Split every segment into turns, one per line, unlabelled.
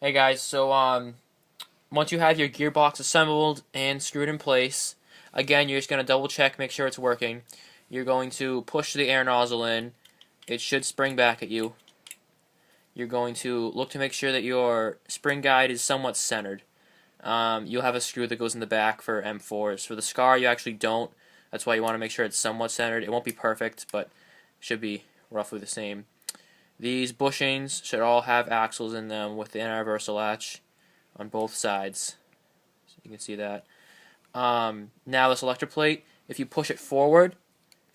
Hey guys, so once you have your gearbox assembled and screwed in place, again you're just gonna double check, make sure it's working. You're going to push the air nozzle in. It should spring back at you. You're going to look to make sure that your spring guide is somewhat centered. You'll have a screw that goes in the back for M4s. For the Scar, you actually don't. That's why you want to make sure it's somewhat centered. It won't be perfect, but it should be roughly the same. These bushings should all have axles in them with the anti-reversal latch on both sides. So you can see that. Now the selector plate, if you push it forward,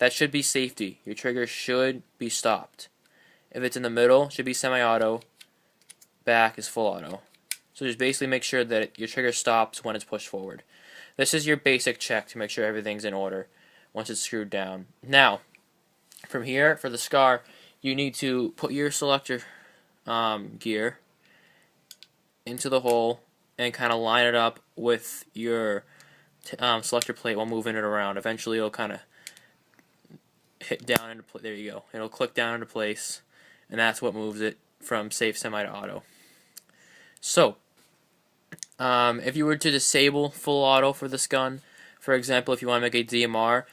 that should be safety. Your trigger should be stopped. If it's in the middle, it should be semi-auto. Back is full auto. So just basically make sure that your trigger stops when it's pushed forward. This is your basic check to make sure everything's in order once it's screwed down. Now, from here, for the Scar, you need to put your selector gear into the hole and kind of line it up with your selector plate while moving it around. Eventually it'll kind of hit down into place. There you go. It'll click down into place, and that's what moves it from safe semi to auto. So, if you were to disable full auto for this gun, for example, if you want to make a DMR,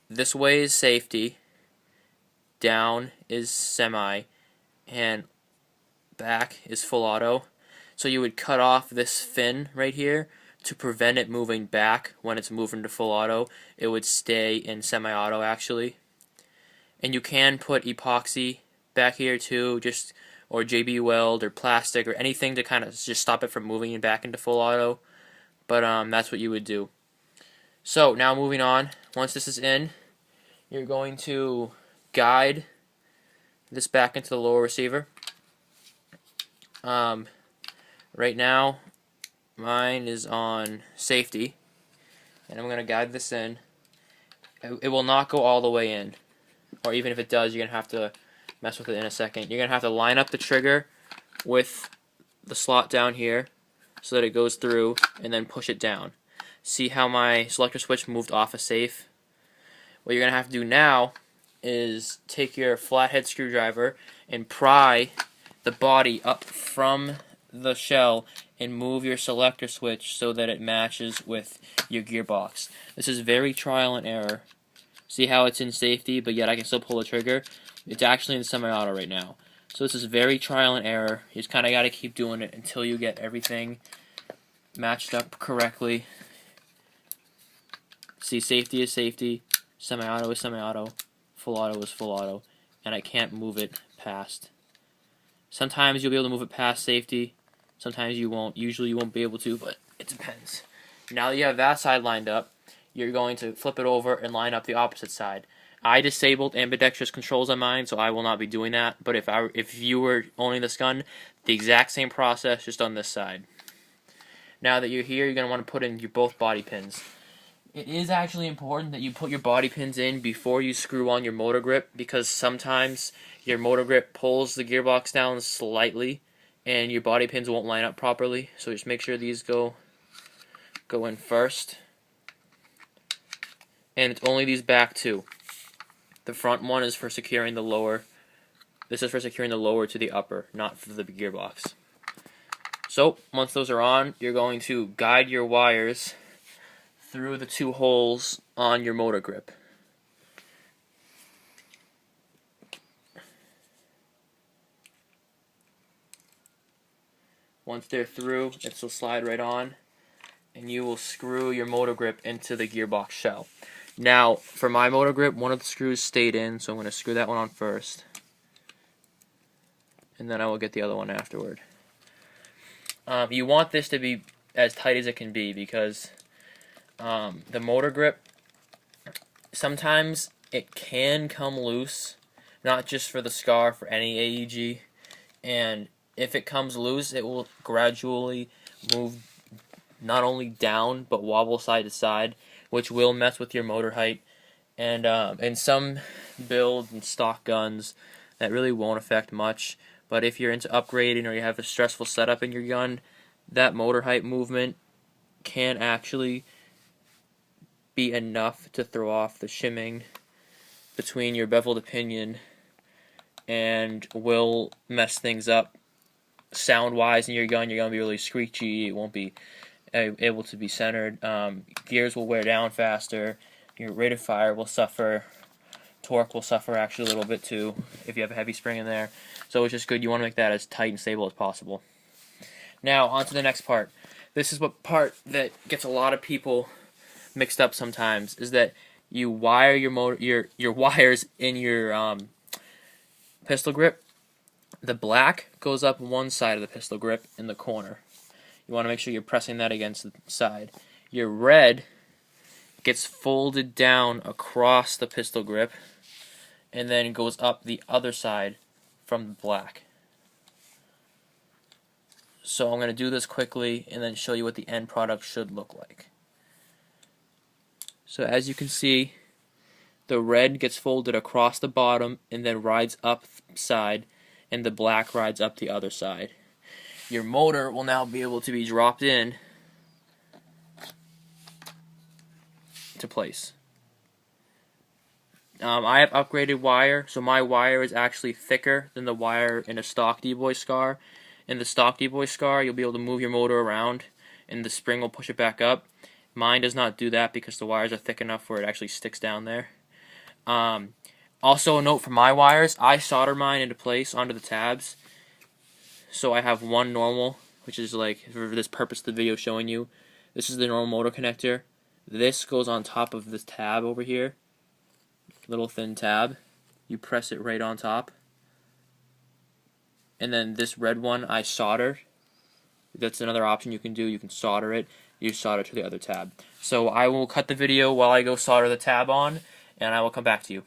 this way is safety, down is semi, and back is full auto. So you would cut off this fin right here to prevent it moving back when it's moving to full auto. It would stay in semi-auto actually. And you can put epoxy back here too, or JB weld or plastic or anything to kind of just stop it from moving back into full auto. But that's what you would do. So now moving on, once this is in, you're going to guide this back into the lower receiver. Right now, mine is on safety, and I'm going to guide this in. It will not go all the way in, or even if it does, you're going to have to mess with it in a second. You're going to have to line up the trigger with the slot down here so that it goes through, and then push it down. See how my selector switch moved off of safe? What you're going to have to do now is take your flathead screwdriver and pry the body up from the shell and move your selector switch so that it matches with your gearbox. This is very trial and error. See how it's in safety, but yet I can still pull the trigger? It's actually in semi-auto right now. So this is very trial and error. You just kind of got to keep doing it until you get everything matched up correctly. See, safety is safety, semi-auto is semi-auto, full auto is full auto, and I can't move it past. Sometimes you'll be able to move it past safety, sometimes you won't. Usually you won't be able to, but it depends. Now that you have that side lined up, you're going to flip it over and line up the opposite side. I disabled ambidextrous controls on mine, so I will not be doing that, but if you were owning this gun, the exact same process, just on this side. Now that you're here, you're going to want to put in your both body pins. It is actually important that you put your body pins in before you screw on your motor grip, because sometimes your motor grip pulls the gearbox down slightly and your body pins won't line up properly. So just make sure these go in first. And it's only these back two. The front one is for securing the lower. This is for securing the lower to the upper, not for the gearbox. So once those are on, you're going to guide your wires through the two holes on your motor grip. Once they're through, it will slide right on, and you will screw your motor grip into the gearbox shell. Now, for my motor grip, one of the screws stayed in, so I'm going to screw that one on first, and then I will get the other one afterward. You want this to be as tight as it can be, because the motor grip, sometimes it can come loose, not just for the Scar, for any AEG, and if it comes loose, it will gradually move not only down, but wobble side to side, which will mess with your motor height. And in some build and stock guns, that really won't affect much, but if you're into upgrading or you have a stressful setup in your gun, that motor height movement can actually be enough to throw off the shimming between your beveled pinion and will mess things up sound-wise in your gun. Your gun will be really screechy. It won't be able to be centered. Gears will wear down faster. Your rate of fire will suffer. Torque will suffer actually a little bit too if you have a heavy spring in there. So it's just good. You want to make that as tight and stable as possible. Now on to the next part. This is what part that gets a lot of people mixed up sometimes, is that you wire your motor, your wires in your pistol grip. The black goes up one side of the pistol grip in the corner. You want to make sure you're pressing that against the side. Your red gets folded down across the pistol grip and then goes up the other side from the black. So I'm going to do this quickly and then show you what the end product should look like. So as you can see, the red gets folded across the bottom and then rides up side, and the black rides up the other side. Your motor will now be able to be dropped in to place. I have upgraded wire, so my wire is actually thicker than the wire in a stock D-Boy Scar. In the stock D-Boy Scar, you'll be able to move your motor around and the spring will push it back up. Mine does not do that because the wires are thick enough where it actually sticks down there. Also a note for my wires, I solder mine into place onto the tabs. So I have one normal, which is like, for this purpose of the video showing you, this is the normal motor connector. This goes on top of this tab over here, little thin tab. You press it right on top. And then this red one I solder. That's another option you can do. You can solder it. You solder to the other tab. So I will cut the video while I go solder the tab on, and I will come back to you.